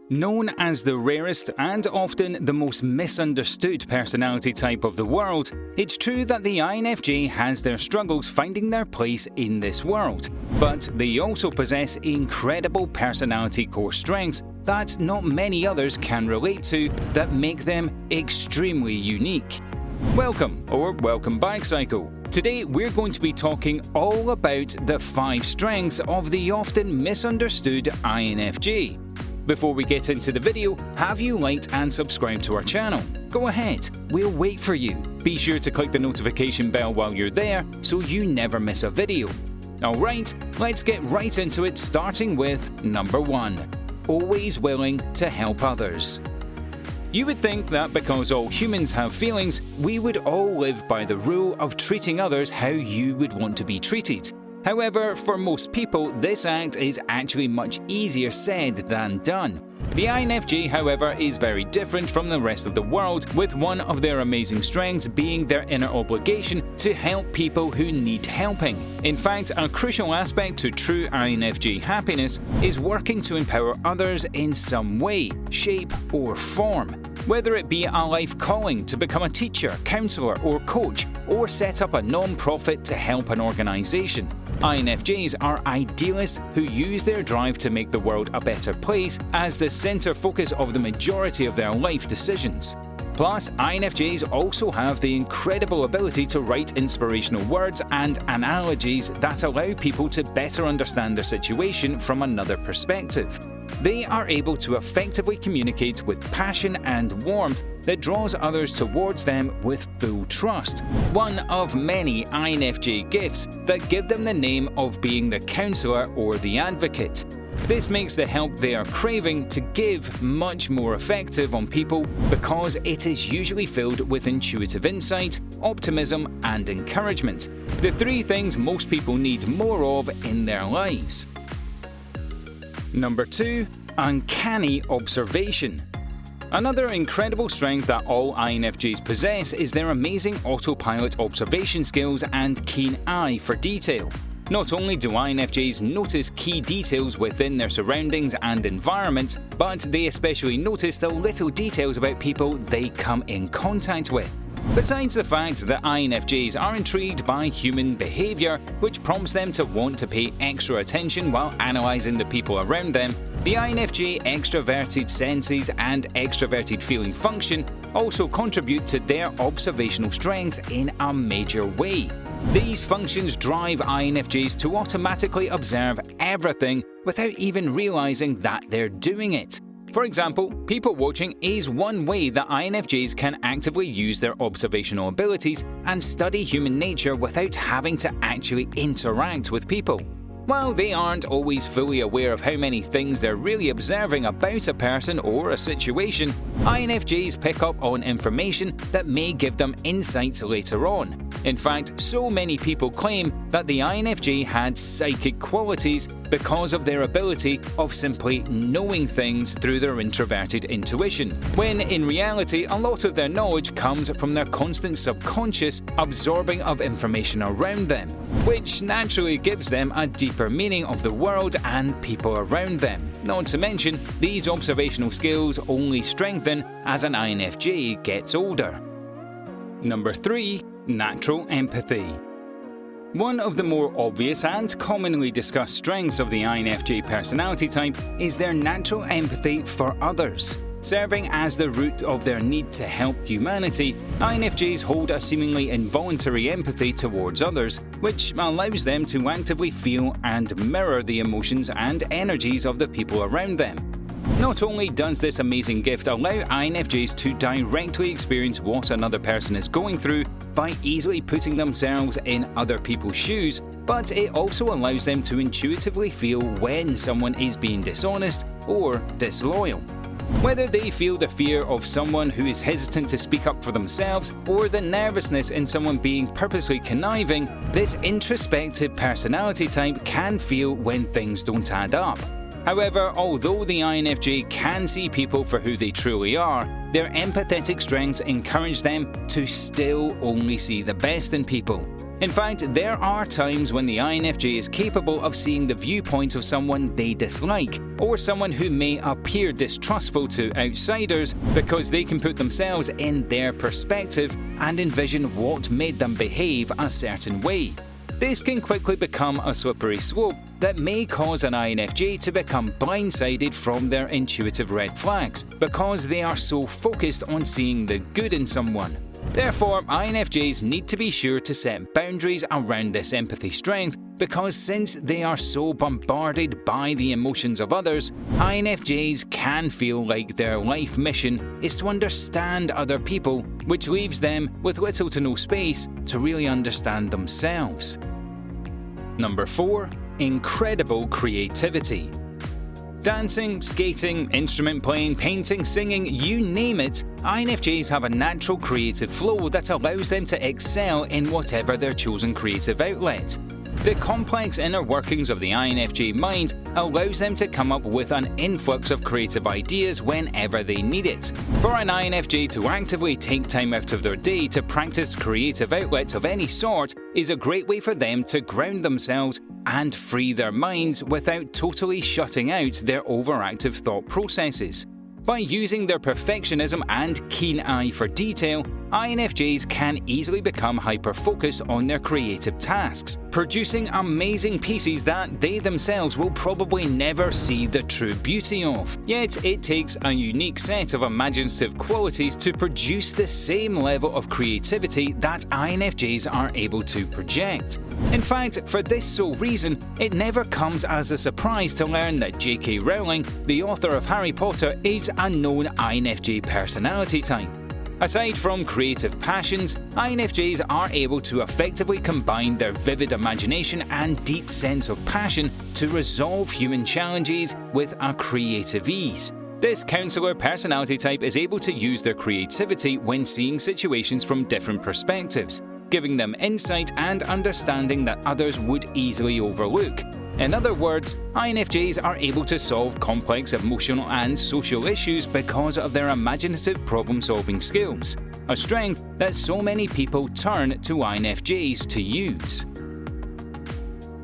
Known as the rarest and often the most misunderstood personality type of the world, it's true that the INFJ has their struggles finding their place in this world. But they also possess incredible personality core strengths that not many others can relate to that make them extremely unique. Welcome back, Psycho. Today we're going to be talking all about the 5 strengths of the often misunderstood INFJ. Before we get into the video, have you liked and subscribed to our channel? Go ahead, we'll wait for you. Be sure to click the notification bell while you're there so you never miss a video. Alright, let's get right into it, starting with number 1. Always willing to help others. You would think that because all humans have feelings, we would all live by the rule of treating others how you would want to be treated. However, for most people, this act is actually much easier said than done. The INFJ, however, is very different from the rest of the world, with one of their amazing strengths being their inner obligation to help people who need helping. In fact, a crucial aspect to true INFJ happiness is working to empower others in some way, shape, or form. Whether it be a life calling to become a teacher, counsellor, or coach, or set up a non-profit to help an organisation. INFJs are idealists who use their drive to make the world a better place as the centre focus of the majority of their life decisions. Plus, INFJs also have the incredible ability to write inspirational words and analogies that allow people to better understand their situation from another perspective. They are able to effectively communicate with passion and warmth that draws others towards them with full trust, one of many INFJ gifts that give them the name of being the counsellor or the advocate. This makes the help they are craving to give much more effective on people because it is usually filled with intuitive insight, optimism, and encouragement, the 3 things most people need more of in their lives. Number 2. Uncanny observation. Another incredible strength that all INFJs possess is their amazing autopilot observation skills and keen eye for detail. Not only do INFJs notice key details within their surroundings and environments, but they especially notice the little details about people they come in contact with. Besides the fact that INFJs are intrigued by human behaviour, which prompts them to want to pay extra attention while analysing the people around them, the INFJ extroverted senses and extroverted feeling function also contribute to their observational strengths in a major way. These functions drive INFJs to automatically observe everything without even realising that they're doing it. For example, people watching is one way that INFJs can actively use their observational abilities and study human nature without having to actually interact with people. While they aren't always fully aware of how many things they're really observing about a person or a situation, INFJs pick up on information that may give them insights later on. In fact, so many people claim that the INFJ had psychic qualities because of their ability of simply knowing things through their introverted intuition, when in reality a lot of their knowledge comes from their constant subconscious absorbing of information around them, which naturally gives them a deeper meaning of the world and people around them. Not to mention, these observational skills only strengthen as an INFJ gets older. Number 3. Natural empathy. One of the more obvious and commonly discussed strengths of the INFJ personality type is their natural empathy for others. Serving as the root of their need to help humanity, INFJs hold a seemingly involuntary empathy towards others, which allows them to actively feel and mirror the emotions and energies of the people around them. Not only does this amazing gift allow INFJs to directly experience what another person is going through by easily putting themselves in other people's shoes, but it also allows them to intuitively feel when someone is being dishonest or disloyal. Whether they feel the fear of someone who is hesitant to speak up for themselves or the nervousness in someone being purposely conniving, this introspective personality type can feel when things don't add up. However, although the INFJ can see people for who they truly are, their empathetic strengths encourage them to still only see the best in people. In fact, there are times when the INFJ is capable of seeing the viewpoint of someone they dislike, or someone who may appear distrustful to outsiders because they can put themselves in their perspective and envision what made them behave a certain way. This can quickly become a slippery slope that may cause an INFJ to become blindsided from their intuitive red flags because they are so focused on seeing the good in someone. Therefore, INFJs need to be sure to set boundaries around this empathy strength because since they are so bombarded by the emotions of others, INFJs can feel like their life mission is to understand other people, which leaves them with little to no space to really understand themselves. Number 4. Incredible creativity. Dancing, skating, instrument playing, painting, singing, you name it, INFJs have a natural creative flow that allows them to excel in whatever their chosen creative outlet. The complex inner workings of the INFJ mind allows them to come up with an influx of creative ideas whenever they need it. For an INFJ to actively take time out of their day to practice creative outlets of any sort is a great way for them to ground themselves and free their minds without totally shutting out their overactive thought processes. By using their perfectionism and keen eye for detail, INFJs can easily become hyper-focused on their creative tasks, producing amazing pieces that they themselves will probably never see the true beauty of. Yet it takes a unique set of imaginative qualities to produce the same level of creativity that INFJs are able to project. In fact, for this sole reason, it never comes as a surprise to learn that J.K. Rowling, the author of Harry Potter, is a known INFJ personality type. Aside from creative passions, INFJs are able to effectively combine their vivid imagination and deep sense of passion to resolve human challenges with a creative ease. This counsellor personality type is able to use their creativity when seeing situations from different perspectives, giving them insight and understanding that others would easily overlook. In other words, INFJs are able to solve complex emotional and social issues because of their imaginative problem-solving skills, a strength that so many people turn to INFJs to use.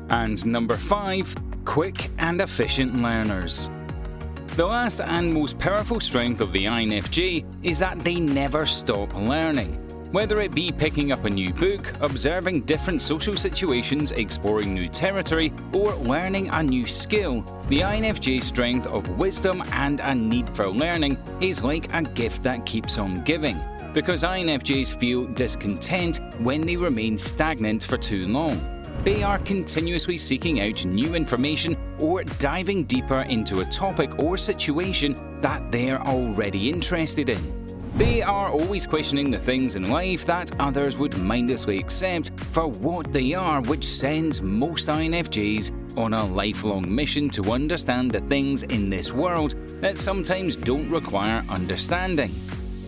And number 5. Quick and efficient learners. The last and most powerful strength of the INFJ is that they never stop learning. Whether it be picking up a new book, observing different social situations, exploring new territory, or learning a new skill, the INFJ's strength of wisdom and a need for learning is like a gift that keeps on giving, because INFJs feel discontent when they remain stagnant for too long. They are continuously seeking out new information or diving deeper into a topic or situation that they're already interested in. They are always questioning the things in life that others would mindlessly accept for what they are, which sends most INFJs on a lifelong mission to understand the things in this world that sometimes don't require understanding.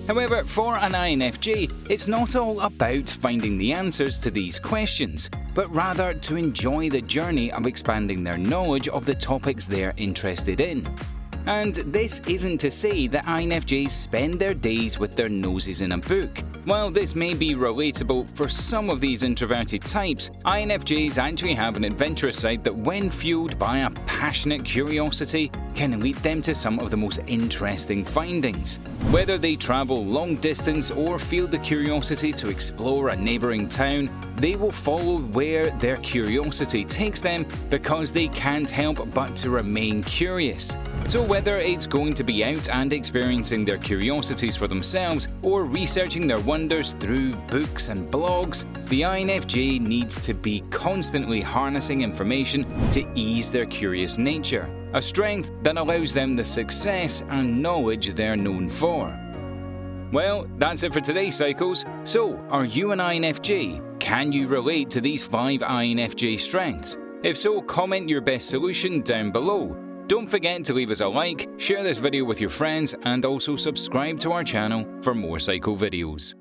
However, for an INFJ, it's not all about finding the answers to these questions, but rather to enjoy the journey of expanding their knowledge of the topics they're interested in. And this isn't to say that INFJs spend their days with their noses in a book. While this may be relatable for some of these introverted types, INFJs actually have an adventurous side that, when fueled by a passionate curiosity, can lead them to some of the most interesting findings. Whether they travel long distance or feel the curiosity to explore a neighbouring town, they will follow where their curiosity takes them because they can't help but to remain curious. So whether it's going to be out and experiencing their curiosities for themselves or researching their wonders through books and blogs, the INFJ needs to be constantly harnessing information to ease their curious nature, a strength that allows them the success and knowledge they're known for. Well, that's it for today, Psychos. So, are you an INFJ? Can you relate to these 5 INFJ strengths? If so, comment your best solution down below. Don't forget to leave us a like, share this video with your friends, and also subscribe to our channel for more Psycho videos.